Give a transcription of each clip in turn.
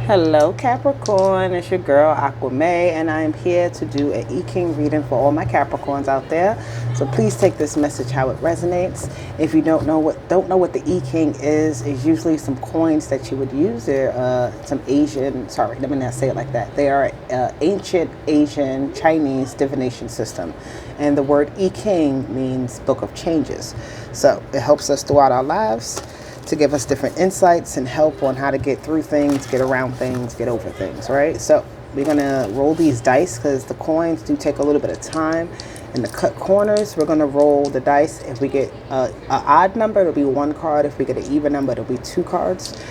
Hello Capricorn, it's your girl Aquame, and I am here to do an I Ching reading for all my Capricorns out there. So please take this message how it resonates. If you don't know what the I Ching is usually some coins that you would use. They're some Asian, sorry, let me not say it like that. They are ancient Asian Chinese divination system, and the word I Ching means book of changes. So it helps us throughout our lives to give us different insights and help on how to get through things, get around things, get over things, right? So we're gonna roll these dice because the coins do take a little bit of time. And to cut corners, we're gonna roll the dice. If we get an odd number, it'll be 1 card. If we get an even number, it'll be 2 cards.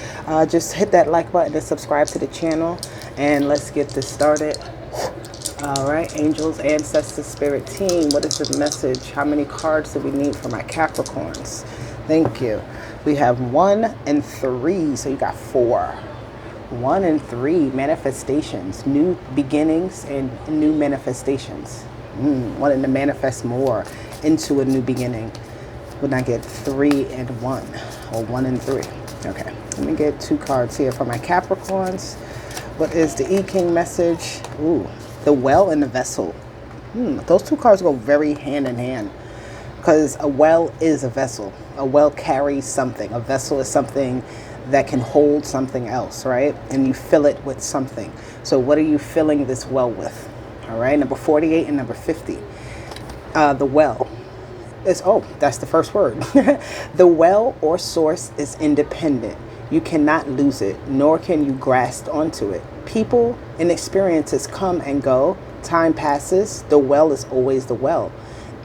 Just hit that like button and subscribe to the channel, and let's get this started. All right, angels, ancestors, spirit team, what is the message? How many cards do we need for my Capricorns? Thank you. We have 1 and 3, so you got 4. 1 and 3, manifestations, new beginnings and new manifestations. Wanting to manifest more into a new beginning. Would I get 3 and 1 or 1 and 3? Okay, let me get 2 cards here for my Capricorns. What is the I Ching message? Ooh, the well and the vessel. Those 2 cards go very hand in hand. Because a well is a vessel. A well carries something. A vessel is something that can hold something else, right? And you fill it with something. So what are you filling this well with? All right, number 48 and number 50. The well is, that's the first word. The well or source is independent. You cannot lose it, nor can you grasp onto it. People and experiences come and go. Time passes. The well is always the well.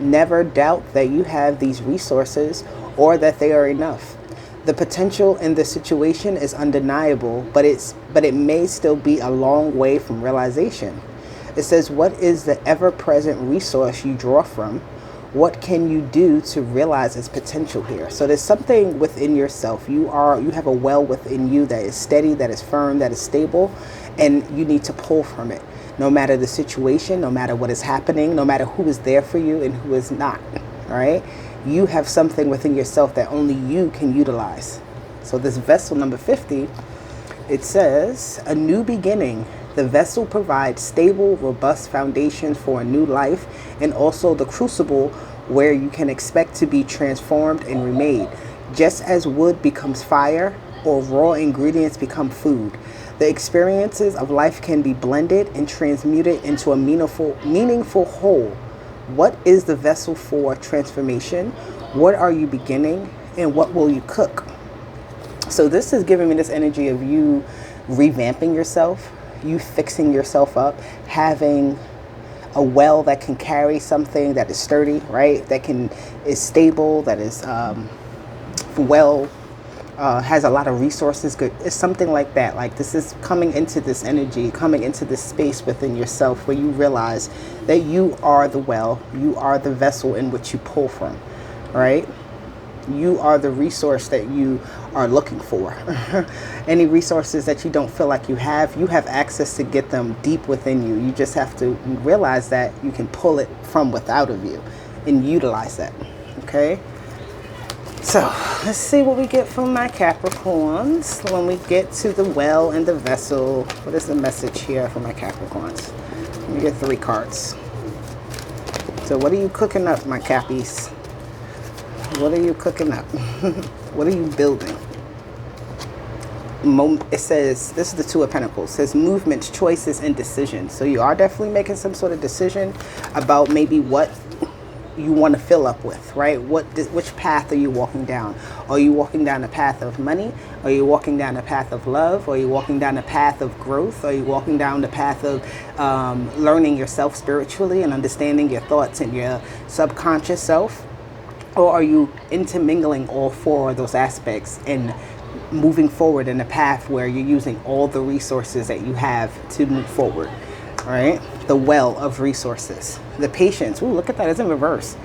Never doubt that you have these resources or that they are enough. The potential in the situation is undeniable, but it may still be a long way from realization. It says, what is the ever-present resource you draw from? What can you do to realize its potential here? So there's something within yourself. You have a well within you that is steady, that is firm, that is stable, and you need to pull from it. No matter the situation, no matter what is happening, no matter who is there for you and who is not, all right? You have something within yourself that only you can utilize. So this vessel number 50, it says, a new beginning. The vessel provides stable, robust foundation for a new life, and also the crucible where you can expect to be transformed and remade. Just as wood becomes fire or raw ingredients become food, the experiences of life can be blended and transmuted into a meaningful whole. What is the vessel for transformation? What are you beginning? And what will you cook? So this is giving me this energy of you revamping yourself, you fixing yourself up, having a well that can carry something that is sturdy, right? That is stable, that is has a lot of resources. Good. It's something like that. Like this is coming into this energy, coming into this space within yourself where you realize that you are the well, you are the vessel in which you pull from, right? You are the resource that you are looking for. Any resources that you don't feel like you have access to get them deep within you. You just have to realize that you can pull it from without of you and utilize that, okay? So let's see what we get from my Capricorns when we get to the well and the vessel. What is the message here for my Capricorns? Let me get 3 cards. So what are you cooking up, my Cappies? What are you cooking up? What are you building? It says, this is the 2 of Pentacles. It says movements, choices, and decisions. So you are definitely making some sort of decision about maybe what you want to fill up with, right? Which path are you walking down? Are you walking down the path of money? Are you walking down the path of love? Are you walking down the path of growth? Are you walking down the path of learning yourself spiritually and understanding your thoughts and your subconscious self? Or are you intermingling all 4 of those aspects and moving forward in a path where you're using all the resources that you have to move forward? All right, the well of resources, the patience. Ooh, look at that, it's in reverse.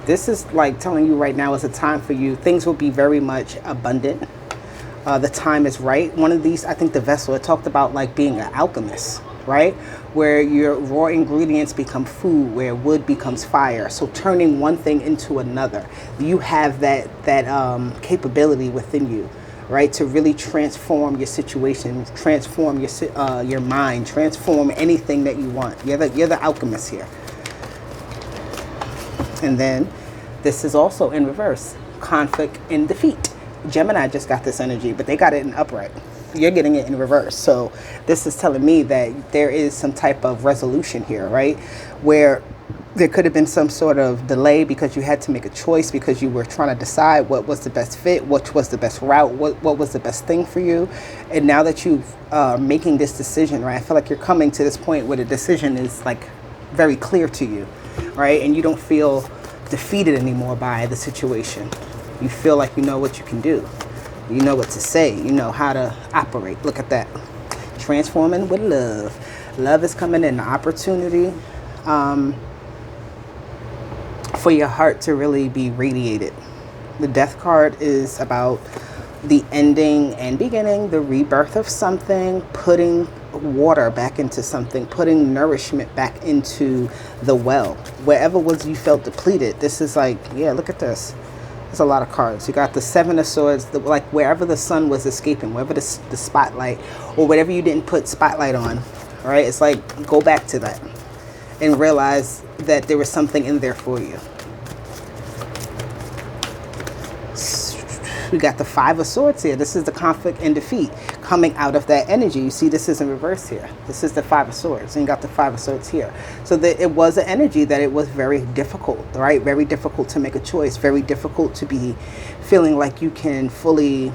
This is like telling you right now is a time for you. Things will be very much abundant. The time is right. One of these, I think the vessel, it talked about like being an alchemist, right? Where your raw ingredients become food, where wood becomes fire. So turning one thing into another. You have that capability within you, right? To really transform your situation, transform your mind, transform anything that you want. You're the alchemist here. And then this is also in reverse, conflict and defeat. Gemini just got this energy, but they got it in upright. You're getting it in reverse. So this is telling me that there is some type of resolution here, right? Where there could have been some sort of delay because you had to make a choice, because you were trying to decide what was the best fit, what was the best route, what was the best thing for you. And now that you're making this decision, right, I feel like you're coming to this point where the decision is like very clear to you, right? And you don't feel defeated anymore by the situation. You feel like you know what you can do. You know what to say. You know how to operate. Look at that. Transforming with love. Love is coming in. The opportunity for your heart to really be radiated. The Death card is about the ending and beginning, the rebirth of something, putting water back into something, putting nourishment back into the well. Wherever was you felt depleted, this is like, yeah, look at this. There's a lot of cards. You got the Seven of Swords, like wherever the sun was escaping, wherever the spotlight, or whatever you didn't put spotlight on, right? It's like, go back to that and realize that there was something in there for you. We got the Five of Swords here. This is the conflict and defeat coming out of that energy. You see, this is in reverse here. This is the Five of Swords, and you got the Five of Swords here. So that it was an energy that it was very difficult, right? Very difficult to make a choice. Very difficult to be feeling like you can fully,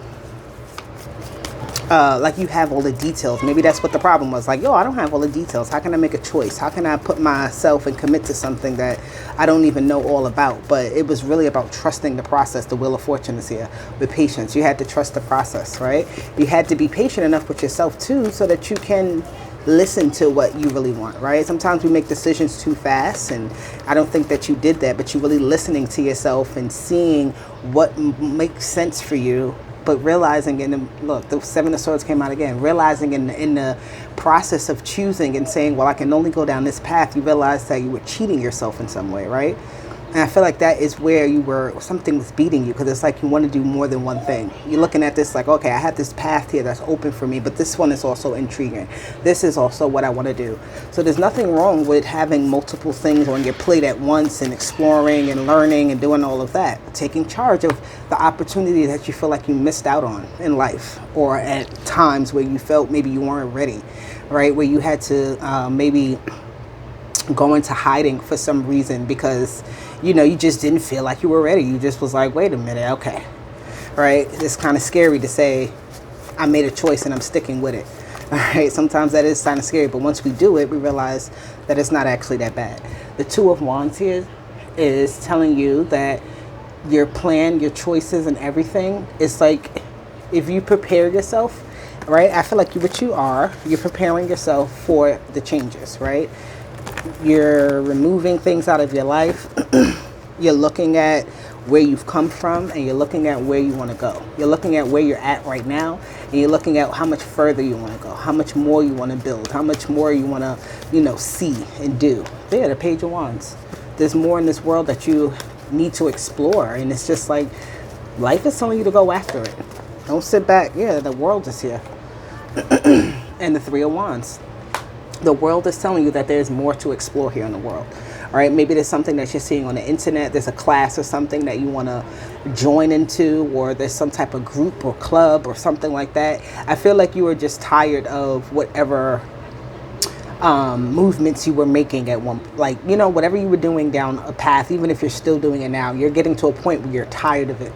like you have all the details. Maybe that's what the problem was. Like, yo, I don't have all the details. How can I make a choice? How can I put myself and commit to something that I don't even know all about? But it was really about trusting the process. The Wheel of Fortune is here with patience. You had to trust the process, right? You had to be patient enough with yourself too, so that you can listen to what you really want, right? Sometimes we make decisions too fast, and I don't think that you did that, but you're really listening to yourself and seeing what makes sense for you. But realizing look, the Seven of Swords came out again. Realizing in the process of choosing and saying, well, I can only go down this path, you realize that you were cheating yourself in some way, right? And I feel like that is where something was beating you, because it's like you want to do more than one thing. You're looking at this like, okay, I have this path here that's open for me, but this one is also intriguing. This is also what I want to do. So there's nothing wrong with having multiple things on your plate at once and exploring and learning and doing all of that. Taking charge of the opportunity that you feel like you missed out on in life, or at times where you felt maybe you weren't ready, right? Where you had to maybe go into hiding for some reason because, you know, you just didn't feel like you were ready. You just was like, wait a minute, okay, right? It's kind of scary to say, I made a choice and I'm sticking with it. All right, sometimes that is kind of scary, but once we do it, we realize that it's not actually that bad. The Two of Wands here is telling you that your plan, your choices and everything is like, if you prepare yourself, right? I feel like you're preparing yourself for the changes, right? You're removing things out of your life. You're looking at where you've come from, and you're looking at where you want to go. You're looking at where you're at right now, and you're looking at how much further you want to go, how much more you want to build, how much more you want to, you know, see and do. There, the Page of Wands. There's more in this world that you need to explore, and it's just like life is telling you to go after it. Don't sit back. Yeah, the world is here. And the Three of Wands. The world is telling you that there's more to explore here in the world. All right, maybe there's something that you're seeing on the internet. There's a class or something that you want to join into, or there's some type of group or club or something like that. I feel like you were just tired of whatever movements you were making at one, like, you know, whatever you were doing down a path, even if you're still doing it now, you're getting to a point where you're tired of it.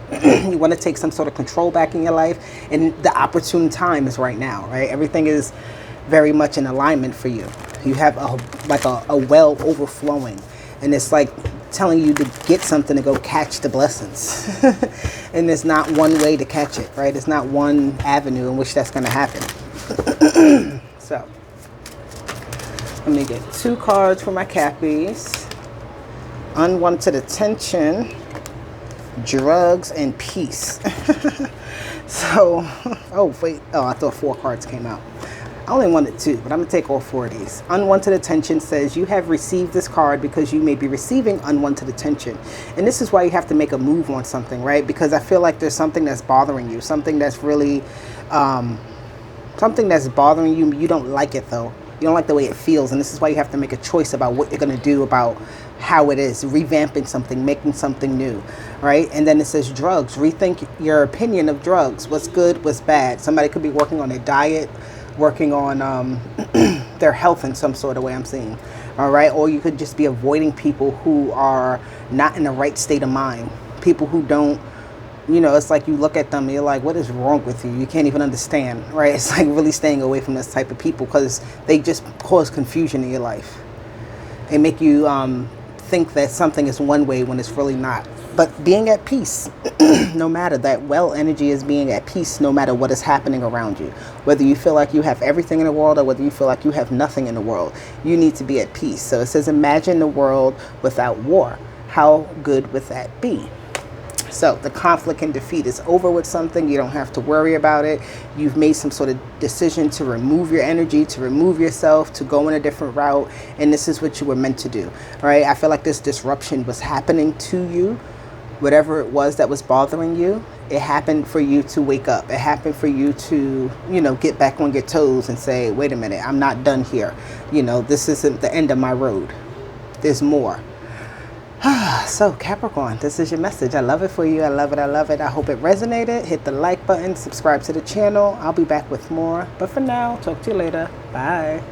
You want to take some sort of control back in your life, and the opportune time is right now, right? Everything is very much in alignment for you. You have a well overflowing, and it's like telling you to get something to go catch the blessings. And there's not one way to catch it, right? It's not one avenue in which that's going to happen. So let me get 2 cards for my Cappies. Unwanted attention, drugs, and peace. So, oh wait, I thought 4 cards came out. I only wanted 2, but I'm gonna take all 4 of these. Unwanted attention says you have received this card because you may be receiving unwanted attention. And this is why you have to make a move on something, right? Because I feel like there's something that's bothering you, something that's really, something that's bothering you. You don't like it though. You don't like the way it feels. And this is why you have to make a choice about what you're gonna do about how it is, revamping something, making something new, right? And then it says drugs. Rethink your opinion of drugs. What's good, what's bad. Somebody could be working on their diet, working on their health in some sort of way, I'm seeing. All right, or you could just be avoiding people who are not in the right state of mind. People who don't, you know, it's like you look at them and you're like, what is wrong with you? You can't even understand, right? It's like really staying away from this type of people because they just cause confusion in your life. They make you think that something is one way when it's really not. But being at peace, no matter that, well energy is being at peace no matter what is happening around you. Whether you feel like you have everything in the world or whether you feel like you have nothing in the world, you need to be at peace. So it says, imagine the world without war. How good would that be? So the conflict and defeat is over with something. You don't have to worry about it. You've made some sort of decision to remove your energy, to remove yourself, to go in a different route. And this is what you were meant to do, right? I feel like this disruption was happening to you. Whatever it was that was bothering you, it happened for you to wake up. It happened for you to, you know, get back on your toes and say, wait a minute, I'm not done here. You know, this isn't the end of my road. There's more. So Capricorn, this is your message. I love it for you. I love it. I love it. I hope it resonated. Hit the like button, subscribe to the channel. I'll be back with more. But for now, talk to you later. Bye.